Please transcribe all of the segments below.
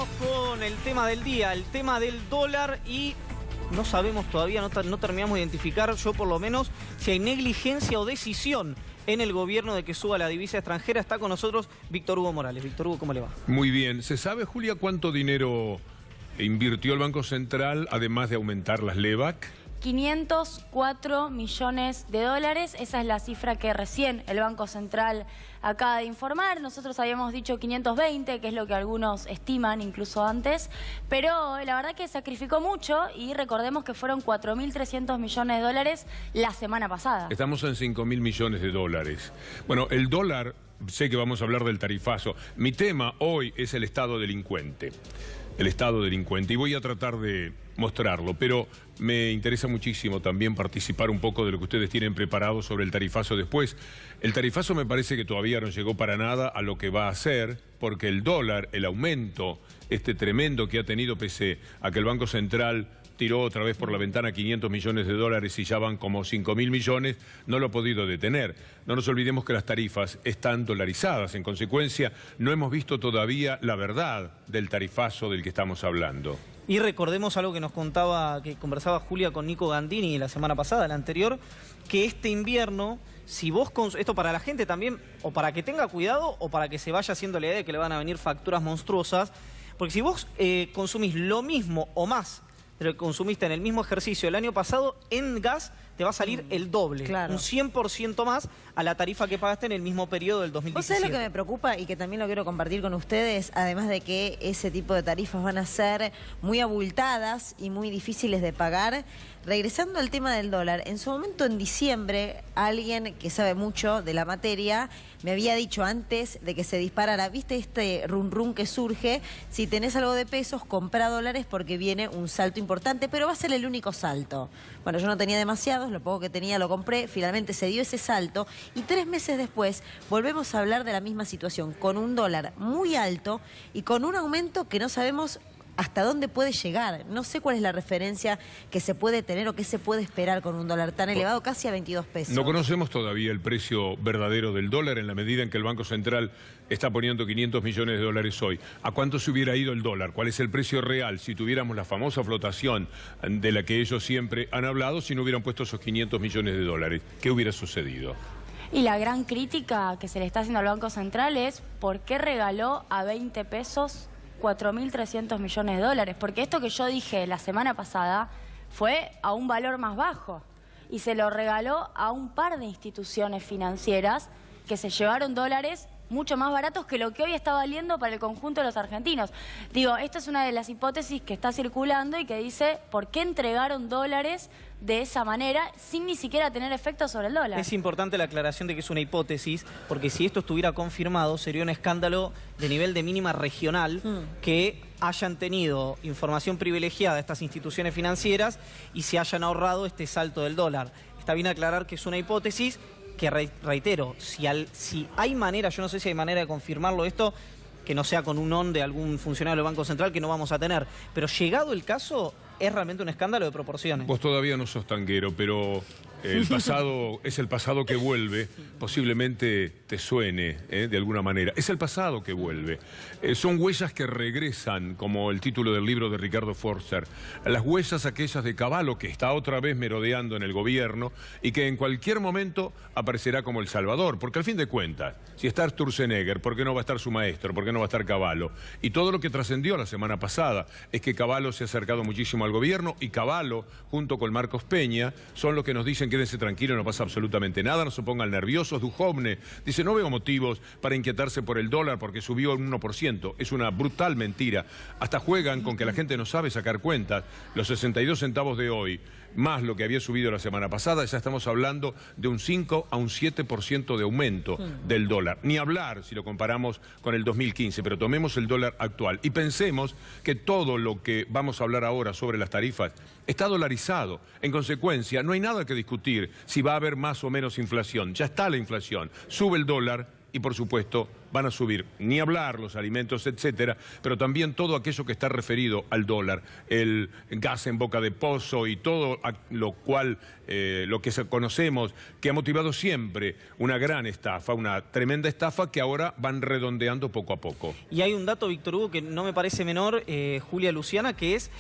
vamos con el tema del día, el tema del dólar, y no sabemos todavía, no terminamos de identificar, yo por lo menos, si hay negligencia o decisión en el gobierno de que suba la divisa extranjera. Está con nosotros Víctor Hugo Morales. Víctor Hugo, ¿cómo le va? Muy bien. ¿Se sabe, Julia, cuánto dinero invirtió el Banco Central, además de aumentar las LEVAC? 504 millones de dólares, esa es la cifra que recién el Banco Central acaba de informar. Nosotros habíamos dicho 520, que es lo que algunos estiman incluso antes, pero la verdad que sacrificó mucho y recordemos que fueron 4.300 millones de dólares la semana pasada. Estamos en 5.000 millones de dólares. Bueno, el dólar, sé que vamos a hablar del tarifazo. Mi tema hoy es el Estado delincuente. El Estado delincuente, y voy a tratar de mostrarlo, pero me interesa muchísimo también participar un poco de lo que ustedes tienen preparado sobre el tarifazo después. El tarifazo me parece que todavía no llegó para nada a lo que va a hacer, porque el dólar, el aumento tremendo que ha tenido, pese a que el Banco Central tiró otra vez por la ventana 500 millones de dólares y ya van como 5.000 millones, no lo ha podido detener. No nos olvidemos que las tarifas están dolarizadas, en consecuencia no hemos visto todavía la verdad del tarifazo del que estamos hablando. Y recordemos algo que nos contaba, que conversaba Julia con Nico Gandini la semana pasada, la anterior, que este invierno, si vos, esto para la gente también, o para que tenga cuidado, o para que se vaya haciendo la idea de que le van a venir facturas monstruosas, porque si vos consumís lo mismo o más de lo que consumiste en el mismo ejercicio el año pasado, en gas te va a salir el doble, claro, un 100% más a la tarifa que pagaste en el mismo periodo del 2017. ¿Vos sabés lo que me preocupa y que también lo quiero compartir con ustedes? Además de que ese tipo de tarifas van a ser muy abultadas y muy difíciles de pagar. Regresando al tema del dólar, en su momento en diciembre, alguien que sabe mucho de la materia me había dicho antes de que se disparara, ¿viste este rum rum que surge? Si tenés algo de pesos, comprá dólares porque viene un salto importante, pero va a ser el único salto. Bueno, yo no tenía demasiados, lo poco que tenía lo compré, finalmente se dio ese salto y 3 meses después volvemos a hablar de la misma situación, con un dólar muy alto y con un aumento que no sabemos hasta dónde puede llegar. No sé cuál es la referencia que se puede tener o qué se puede esperar con un dólar tan elevado, casi a 22 pesos. No conocemos todavía el precio verdadero del dólar en la medida en que el Banco Central está poniendo 500 millones de dólares hoy. ¿A cuánto se hubiera ido el dólar? ¿Cuál es el precio real si tuviéramos la famosa flotación de la que ellos siempre han hablado, si no hubieran puesto esos 500 millones de dólares? ¿Qué hubiera sucedido? Y la gran crítica que se le está haciendo al Banco Central es ¿por qué regaló a 20 pesos 4.300 millones de dólares? Porque esto que yo dije la semana pasada fue a un valor más bajo y se lo regaló a un par de instituciones financieras que se llevaron dólares mucho más baratos que lo que hoy está valiendo para el conjunto de los argentinos. Digo, esta es una de las hipótesis que está circulando y que dice ¿por qué entregaron dólares de esa manera sin ni siquiera tener efecto sobre el dólar? Es importante la aclaración de que es una hipótesis, porque si esto estuviera confirmado sería un escándalo de nivel de mínima regional que hayan tenido información privilegiada estas instituciones financieras y se hayan ahorrado este salto del dólar. Está bien aclarar que es una hipótesis que, reitero, si hay manera, yo no sé si hay manera de confirmarlo esto, que no sea con un on de algún funcionario del Banco Central, que no vamos a tener, pero llegado el caso, es realmente un escándalo de proporciones. Vos todavía no sos tanguero, pero el pasado es el pasado que vuelve, posiblemente te suene de alguna manera. Es el pasado que vuelve. Son huellas que regresan, como el título del libro de Ricardo Forster. Las huellas aquellas de Cavallo, que está otra vez merodeando en el gobierno y que en cualquier momento aparecerá como el salvador. Porque al fin de cuentas, si está Sturzenegger, ¿por qué no va a estar su maestro? ¿Por qué no va a estar Cavallo? Y todo lo que trascendió la semana pasada es que Cavallo se ha acercado muchísimo al gobierno y Cavallo, junto con Marcos Peña, son los que nos dicen quédense tranquilos, no pasa absolutamente nada, no se pongan nerviosos. Duhovne dice, no veo motivos para inquietarse por el dólar porque subió un 1%. Es una brutal mentira. Hasta juegan con que la gente no sabe sacar cuentas. Los 62 centavos de hoy, más lo que había subido la semana pasada, ya estamos hablando de un 5 a un 7% de aumento del dólar. Ni hablar si lo comparamos con el 2015, pero tomemos el dólar actual y pensemos que todo lo que vamos a hablar ahora sobre las tarifas está dolarizado. En consecuencia, no hay nada que discutir si va a haber más o menos inflación. Ya está la inflación. Sube el dólar y por supuesto van a subir, ni hablar los alimentos, etcétera, pero también todo aquello que está referido al dólar, el gas en boca de pozo y todo lo cual, lo que conocemos, que ha motivado siempre una gran estafa, una tremenda estafa que ahora van redondeando poco a poco. Y hay un dato, Víctor Hugo, que no me parece menor, Julia Luciana, que es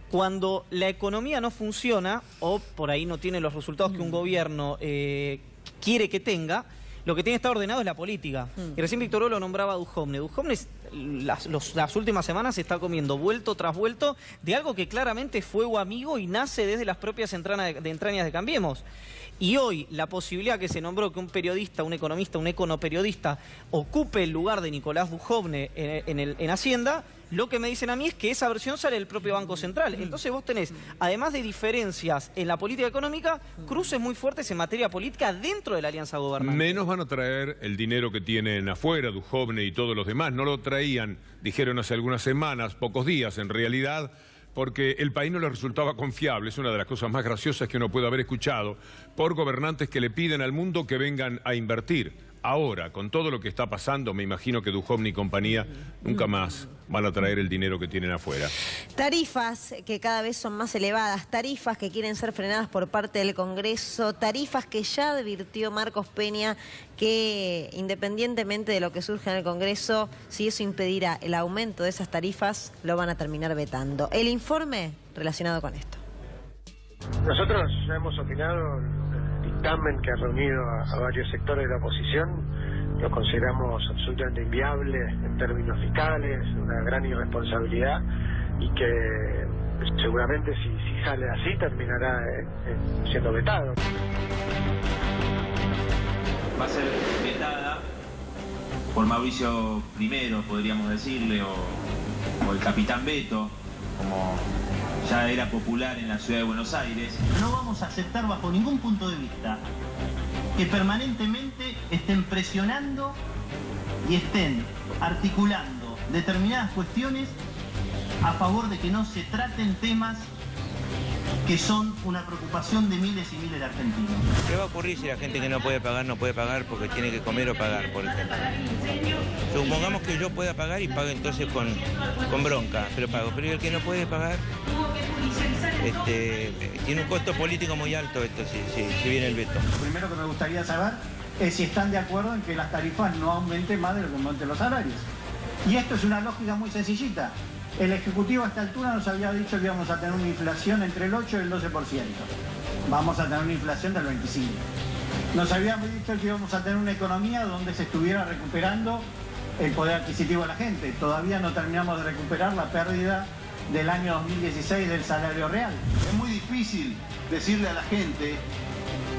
cuando la economía no funciona o por ahí no tiene los resultados que un gobierno quiere que tenga, lo que tiene que estar ordenado es la política. Y recién Víctor Hugo lo nombraba a Duhovne. Duhovne las últimas semanas se está comiendo vuelto tras vuelto de algo que claramente es fuego amigo y nace desde las propias entrañas de Cambiemos. Y hoy la posibilidad que se nombró que un periodista, un economista, un econoperiodista ocupe el lugar de Nicolás Duhovne en Hacienda, lo que me dicen a mí es que esa versión sale del propio Banco Central. Entonces vos tenés, además de diferencias en la política económica, cruces muy fuertes en materia política dentro de la alianza gobernante. Menos van a traer el dinero que tienen afuera, Duhovne y todos los demás. No lo traían, dijeron hace algunas semanas, pocos días en realidad, porque el país no les resultaba confiable. Es una de las cosas más graciosas que uno puede haber escuchado por gobernantes que le piden al mundo que vengan a invertir. Ahora, con todo lo que está pasando, me imagino que Duhovne y compañía nunca más van a traer el dinero que tienen afuera. Tarifas que cada vez son más elevadas, tarifas que quieren ser frenadas por parte del Congreso, tarifas que ya advirtió Marcos Peña que independientemente de lo que surja en el Congreso, si eso impedirá el aumento de esas tarifas, lo van a terminar vetando. El informe relacionado con esto. Nosotros ya hemos opinado el dictamen que ha reunido a varios sectores de la oposición. Lo consideramos absolutamente inviable en términos fiscales, una gran irresponsabilidad y que seguramente si sale así terminará siendo vetado. Va a ser vetada por Mauricio I, podríamos decirle, o el Capitán Veto, como ya era popular en la ciudad de Buenos Aires. No vamos a aceptar bajo ningún punto de vista que permanentemente estén presionando y estén articulando determinadas cuestiones a favor de que no se traten temas que son una preocupación de miles y miles de argentinos. ¿Qué va a ocurrir si la gente que no puede pagar porque tiene que comer o pagar, por ejemplo? Supongamos que yo pueda pagar y pago entonces con bronca, pero pago. Pero el que no puede pagar tiene un costo político muy alto esto si viene el veto. Lo primero que me gustaría saber es si están de acuerdo en que las tarifas no aumenten más de lo que aumenten los salarios. Y esto es una lógica muy sencillita. El Ejecutivo a esta altura nos había dicho que íbamos a tener una inflación entre el 8 y el 12%. Vamos a tener una inflación del 25%. Nos habían dicho que íbamos a tener una economía donde se estuviera recuperando el poder adquisitivo de la gente. Todavía no terminamos de recuperar la pérdida del año 2016 del salario real. Es muy difícil decirle a la gente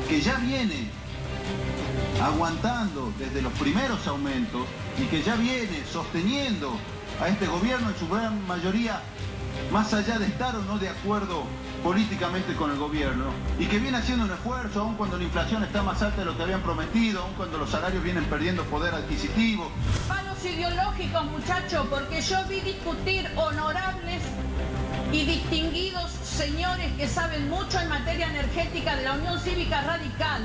que ya viene aguantando desde los primeros aumentos y que ya viene sosteniendo a este gobierno en su gran mayoría, más allá de estar o no de acuerdo políticamente con el gobierno, y que viene haciendo un esfuerzo, aun cuando la inflación está más alta de lo que habían prometido, aun cuando los salarios vienen perdiendo poder adquisitivo. Palos ideológicos, muchachos, porque yo vi discutir honorables y distinguidos señores que saben mucho en materia energética de la Unión Cívica Radical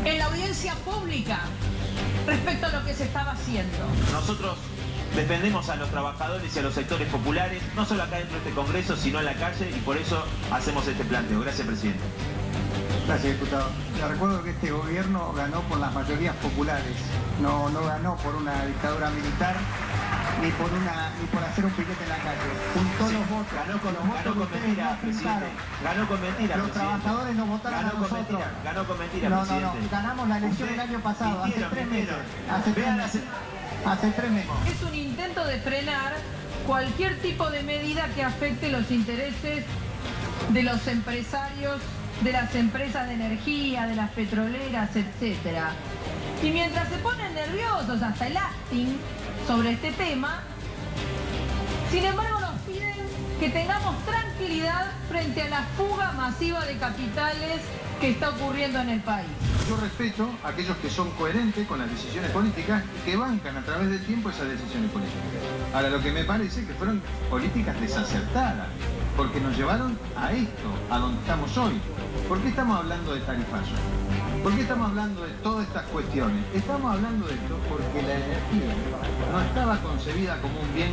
en la audiencia pública respecto a lo que se estaba haciendo. Nosotros defendemos a los trabajadores y a los sectores populares, no solo acá dentro de este Congreso, sino en la calle, y por eso hacemos este planteo. Gracias, presidente. Gracias, diputado. Les recuerdo que este gobierno ganó por las mayorías populares, no ganó por una dictadura militar ni por hacer un piquete en la calle. Juntó los votos. Ganó con mentiras, presidente. Ganó con mentiras, Los trabajadores nos votaron a nosotros. Ganó con mentiras, No, ganamos la elección el año pasado, hace 3 meses. Hace 3 meses. Es un intento de frenar cualquier tipo de medida que afecte los intereses de los empresarios, de las empresas de energía, de las petroleras, etcétera. Y mientras se ponen nerviosos, hasta el acting sobre este tema, sin embargo nos piden que tengamos tranquilidad frente a la fuga masiva de capitales que está ocurriendo en el país. Yo respeto a aquellos que son coherentes con las decisiones políticas y que bancan a través del tiempo esas decisiones políticas. Ahora, lo que me parece que fueron políticas desacertadas, porque nos llevaron a esto, a donde estamos hoy. ¿Por qué estamos hablando de tarifazo? ¿Por qué estamos hablando de todas estas cuestiones? Estamos hablando de esto porque la energía no estaba concebida como un bien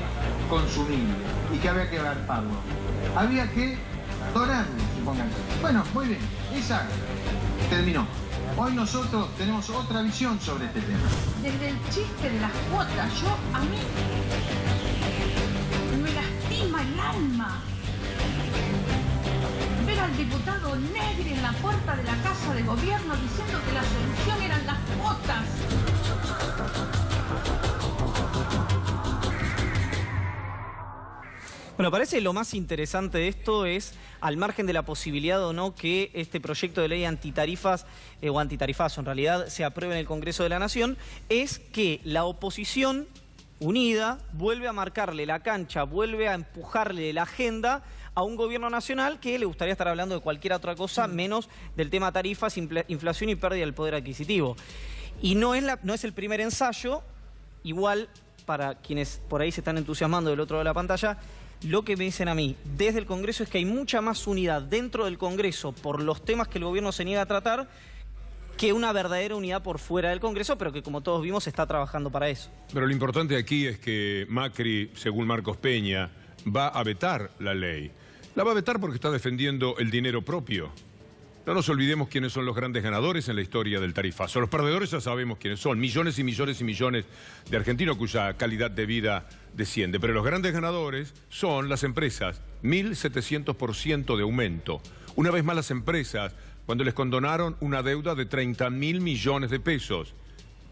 consumible y que había que dar pago. Había que donarlo, supónganse. Bueno, muy bien, esa terminó. Hoy nosotros tenemos otra visión sobre este tema. Desde el chiste de las cuotas, a mí me lastima el alma ver al diputado Negri en la puerta de la Casa de Gobierno diciendo que la solución eran las cuotas. Bueno, parece lo más interesante de esto es, al margen de la posibilidad o no que este proyecto de ley antitarifas o antitarifazo en realidad se apruebe en el Congreso de la Nación, es que la oposición unida vuelve a marcarle la cancha, vuelve a empujarle la agenda a un gobierno nacional que le gustaría estar hablando de cualquier otra cosa menos del tema tarifas, inflación y pérdida del poder adquisitivo. Y no es el primer ensayo, igual para quienes por ahí se están entusiasmando del otro lado de la pantalla. Lo que me dicen a mí desde el Congreso es que hay mucha más unidad dentro del Congreso por los temas que el gobierno se niega a tratar que una verdadera unidad por fuera del Congreso, pero que como todos vimos está trabajando para eso. Pero lo importante aquí es que Macri, según Marcos Peña, va a vetar la ley. La va a vetar porque está defendiendo el dinero propio. No nos olvidemos quiénes son los grandes ganadores en la historia del tarifazo. Los perdedores ya sabemos quiénes son. Millones y millones y millones de argentinos cuya calidad de vida desciende. Pero los grandes ganadores son las empresas. 1.700% de aumento. Una vez más las empresas, cuando les condonaron una deuda de 30.000 millones de pesos.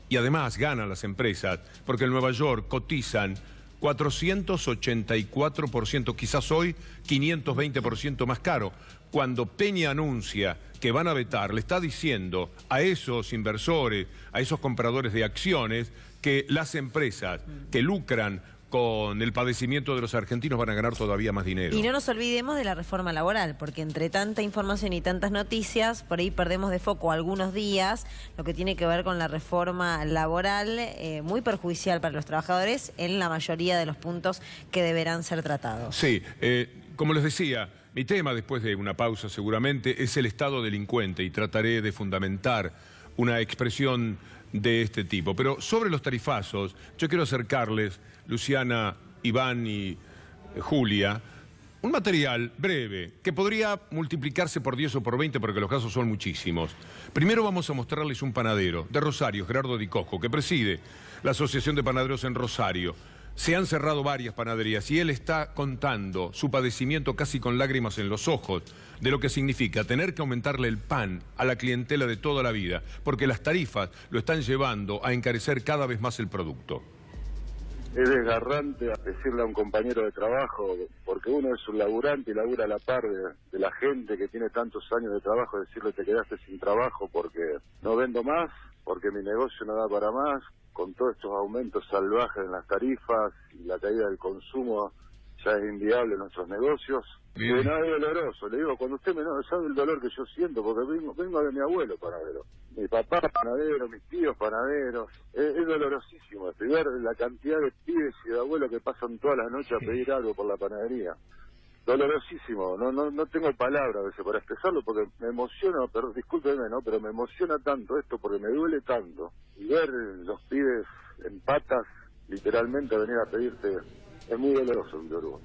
Y además ganan las empresas porque en Nueva York cotizan 484%, quizás hoy 520% más caro. Cuando Peña anuncia que van a vetar, le está diciendo a esos inversores, a esos compradores de acciones, que las empresas que lucran con el padecimiento de los argentinos van a ganar todavía más dinero. Y no nos olvidemos de la reforma laboral, porque entre tanta información y tantas noticias, por ahí perdemos de foco algunos días lo que tiene que ver con la reforma laboral, muy perjudicial para los trabajadores en la mayoría de los puntos que deberán ser tratados. Sí, como les decía, mi tema, después de una pausa seguramente, es el Estado delincuente y trataré de fundamentar una expresión de este tipo. Pero sobre los tarifazos, yo quiero acercarles, Luciana, Iván y Julia, un material breve que podría multiplicarse por 10 o por 20 porque los casos son muchísimos. Primero vamos a mostrarles un panadero de Rosario, Gerardo Di Cosco, que preside la Asociación de Panaderos en Rosario. Se han cerrado varias panaderías y él está contando su padecimiento casi con lágrimas en los ojos de lo que significa tener que aumentarle el pan a la clientela de toda la vida, porque las tarifas lo están llevando a encarecer cada vez más el producto. Es desgarrante decirle a un compañero de trabajo, porque uno es un laburante y labura a la par de la gente que tiene tantos años de trabajo, decirle te quedaste sin trabajo porque no vendo más, porque mi negocio no da para más, con todos estos aumentos salvajes en las tarifas y la caída del consumo ya es inviable en nuestros negocios. Y no, es doloroso, le digo, cuando usted me sabe el dolor que yo siento, porque vengo de mi abuelo panadero, mi papá panadero, mis tíos panaderos, es dolorosísimo esto, y ver la cantidad de pibes y de abuelos que pasan todas las noches a pedir algo por la panadería. Dolorosísimo, no tengo palabras a veces para expresarlo porque me emociona, pero discúlpeme, ¿no? Pero me emociona tanto esto porque me duele tanto. Y ver los pibes en patas, literalmente, venir a pedirte, es muy doloroso, Víctor Hugo.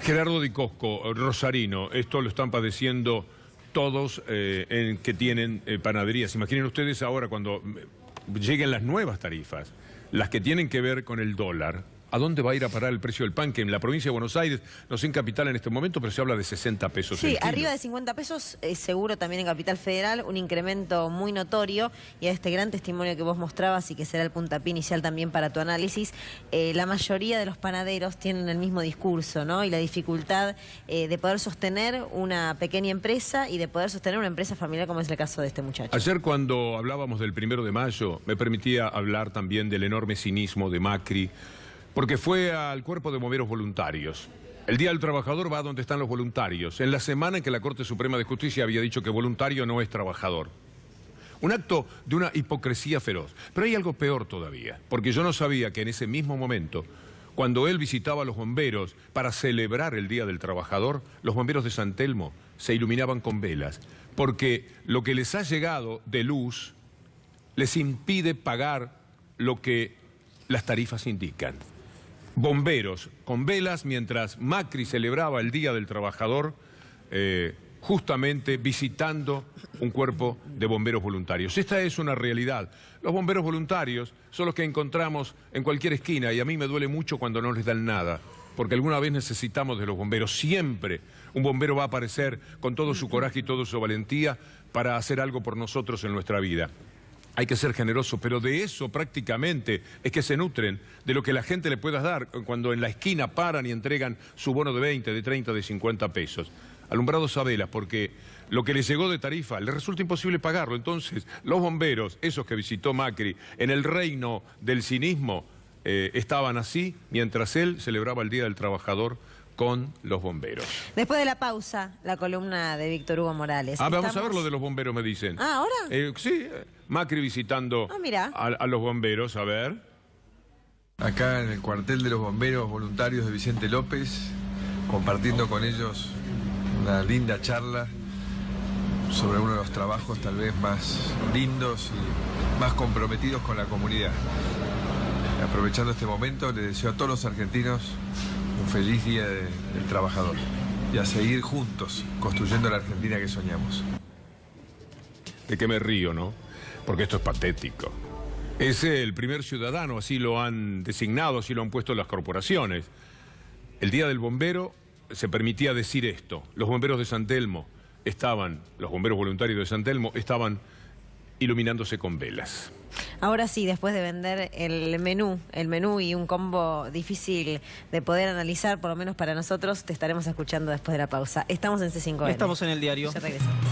Gerardo Di Cosco, rosarino, esto lo están padeciendo todos que tienen panaderías. Imaginen ustedes ahora cuando lleguen las nuevas tarifas, las que tienen que ver con el dólar. ¿A dónde va a ir a parar el precio del pan? Que en la provincia de Buenos Aires, no sé en Capital en este momento, pero se habla de 60 pesos el Sí, kilo. arriba de 50 pesos, seguro también en Capital Federal, un incremento muy notorio. Y a este gran testimonio que vos mostrabas y que será el puntapié inicial también para tu análisis, la mayoría de los panaderos tienen el mismo discurso, ¿no? Y la dificultad de poder sostener una pequeña empresa y de poder sostener una empresa familiar como es el caso de este muchacho. Ayer cuando hablábamos del 1 de mayo, me permitía hablar también del enorme cinismo de Macri, porque fue al Cuerpo de Bomberos Voluntarios. El Día del Trabajador va donde están los voluntarios, en la semana en que la Corte Suprema de Justicia había dicho que voluntario no es trabajador. Un acto de una hipocresía feroz. Pero hay algo peor todavía, porque yo no sabía que en ese mismo momento, cuando él visitaba a los bomberos para celebrar el Día del Trabajador, los bomberos de San Telmo se iluminaban con velas, porque lo que les ha llegado de luz les impide pagar lo que las tarifas indican. Bomberos con velas mientras Macri celebraba el Día del Trabajador, justamente visitando un cuerpo de bomberos voluntarios. Esta es una realidad. Los bomberos voluntarios son los que encontramos en cualquier esquina y a mí me duele mucho cuando no les dan nada, porque alguna vez necesitamos de los bomberos. Siempre un bombero va a aparecer con todo su coraje y toda su valentía para hacer algo por nosotros en nuestra vida. Hay que ser generoso, pero de eso prácticamente es que se nutren, de lo que la gente le pueda dar cuando en la esquina paran y entregan su bono de 20, de 30, de 50 pesos. Alumbrados a velas, porque lo que les llegó de tarifa les resulta imposible pagarlo. Entonces, los bomberos, esos que visitó Macri, en el reino del cinismo, estaban así mientras él celebraba el Día del Trabajador con los bomberos. Después de la pausa, la columna de Víctor Hugo Morales. Vamos a ver lo de los bomberos, me dicen. ¿Ahora? Sí, Macri visitando a los bomberos, a ver. Acá en el cuartel de los bomberos voluntarios de Vicente López, compartiendo con ellos una linda charla sobre uno de los trabajos tal vez más lindos y más comprometidos con la comunidad. Aprovechando este momento, le deseo a todos los argentinos un feliz Día del Trabajador y a seguir juntos construyendo la Argentina que soñamos. ¿De qué me río, no? Porque esto es patético. Es el primer ciudadano, así lo han designado, así lo han puesto las corporaciones. El Día del Bombero se permitía decir esto. Los bomberos de San Telmo los bomberos voluntarios de San Telmo estaban iluminándose con velas. Ahora sí, después de vender el menú y un combo difícil de poder analizar, por lo menos para nosotros, te estaremos escuchando después de la pausa. Estamos en C5N. Estamos en el diario. Ya regresamos.